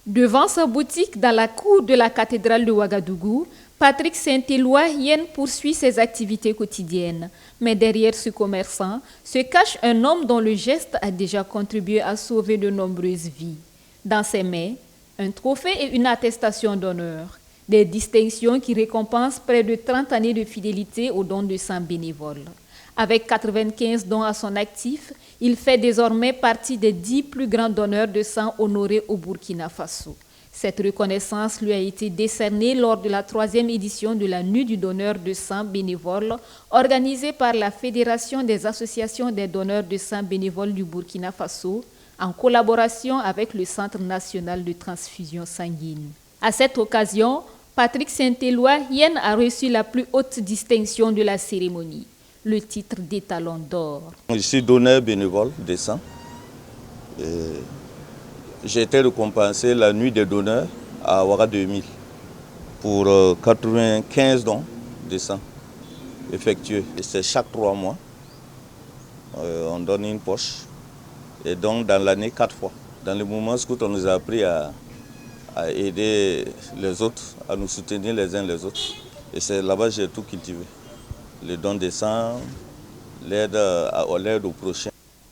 Devant sa boutique dans la cour de la cathédrale de Ouagadougou, Patrick Saint-Éloi Yen poursuit ses activités quotidiennes. Mais derrière ce commerçant se cache un homme dont le geste a déjà contribué à sauver de nombreuses vies. Dans ses mains, un trophée et une attestation d'honneur. Des distinctions qui récompensent près de 30 années de fidélité aux dons de sang bénévoles. Avec 95 dons à son actif, il fait désormais partie des 10 plus grands donneurs de sang honorés au Burkina Faso. Cette reconnaissance lui a été décernée lors de la 3e édition de la Nuit du donneur de sang bénévole, organisée par la Fédération des associations des donneurs de sang bénévoles du Burkina Faso, en collaboration avec le Centre national de transfusion sanguine. À cette occasion, Patrick Saint-Éloi Yen a reçu la plus haute distinction de la cérémonie, le titre d'étalon d'or. Je suis donneur bénévole de sang. J'ai été récompensé la nuit des donneurs à Ouaga 2000 pour 95 dons de sang effectués. C'est chaque 3 mois, on donne une poche. Et donc dans l'année 4 fois. Dans le mouvement scout, on nous a appris à aider les autres, à nous soutenir les uns les autres. Et c'est là-bas que j'ai tout cultivé. Le don de sang, l'aide aux prochains.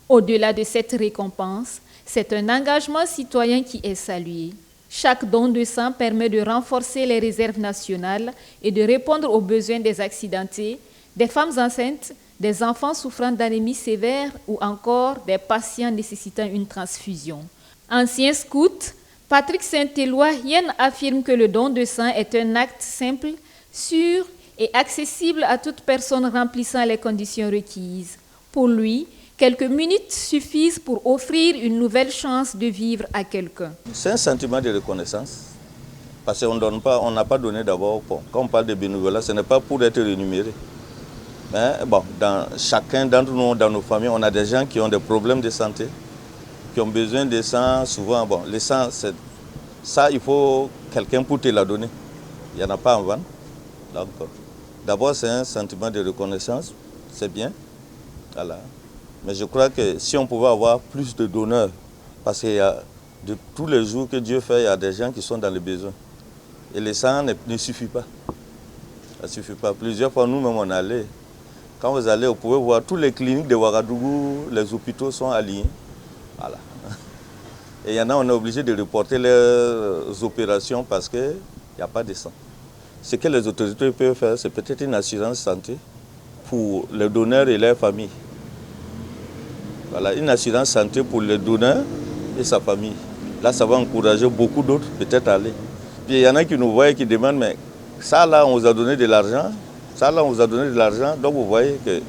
Au-delà de cette récompense, c'est un engagement citoyen qui est salué. Chaque don de sang permet de renforcer les réserves nationales et de répondre aux besoins des accidentés, des femmes enceintes, des enfants souffrant d'anémie sévère ou encore des patients nécessitant une transfusion. Ancien scout, Patrick Saint-Éloi Yen affirme que le don de sang est un acte simple, sûr et accessible à toute personne remplissant les conditions requises. Pour lui, quelques minutes suffisent pour offrir une nouvelle chance de vivre à quelqu'un. C'est un sentiment de reconnaissance, parce qu'on n'a pas donné d'abord. Bon, quand on parle de bénévolat, ce n'est pas pour être rémunéré. Mais bon, dans chacun d'entre nous, dans nos familles, on a des gens qui ont des problèmes de santé, qui ont besoin de sang. Souvent, bon, le sang, ça, il faut quelqu'un pour te la donner. Il n'y en a pas en vente. Donc, d'abord, c'est un sentiment de reconnaissance, c'est bien. Voilà. Mais je crois que si on pouvait avoir plus de donneurs, parce qu'il y a de tous les jours que Dieu fait, il y a des gens qui sont dans le besoin. Et le sang ne suffit pas. Ça ne suffit pas. Plusieurs fois, nous-mêmes, on allait. Quand vous allez, vous pouvez voir toutes les cliniques de Ouagadougou, les hôpitaux sont alignés. Voilà. Et il y en a, on est obligé de reporter les opérations parce qu'il n'y a pas de sang. Ce que les autorités peuvent faire, c'est peut-être une assurance santé pour les donneurs et leurs familles. Voilà, une assurance santé pour les donneurs et sa famille. Là, ça va encourager beaucoup d'autres peut-être à aller. Puis il y en a qui nous voient et qui demandent, mais ça là, on vous a donné de l'argent. Ça là, on vous a donné de l'argent. Donc vous voyez que,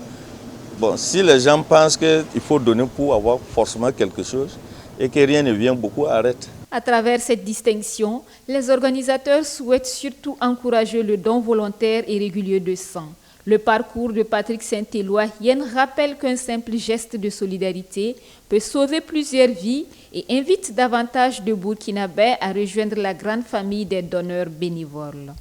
bon, si les gens pensent qu'il faut donner pour avoir forcément quelque chose et que rien ne vient, beaucoup arrêtent. À travers cette distinction, les organisateurs souhaitent surtout encourager le don volontaire et régulier de sang. Le parcours de Patrick Saint-Éloi Yen rappelle qu'un simple geste de solidarité peut sauver plusieurs vies et invite davantage de Burkinabés à rejoindre la grande famille des donneurs bénévoles.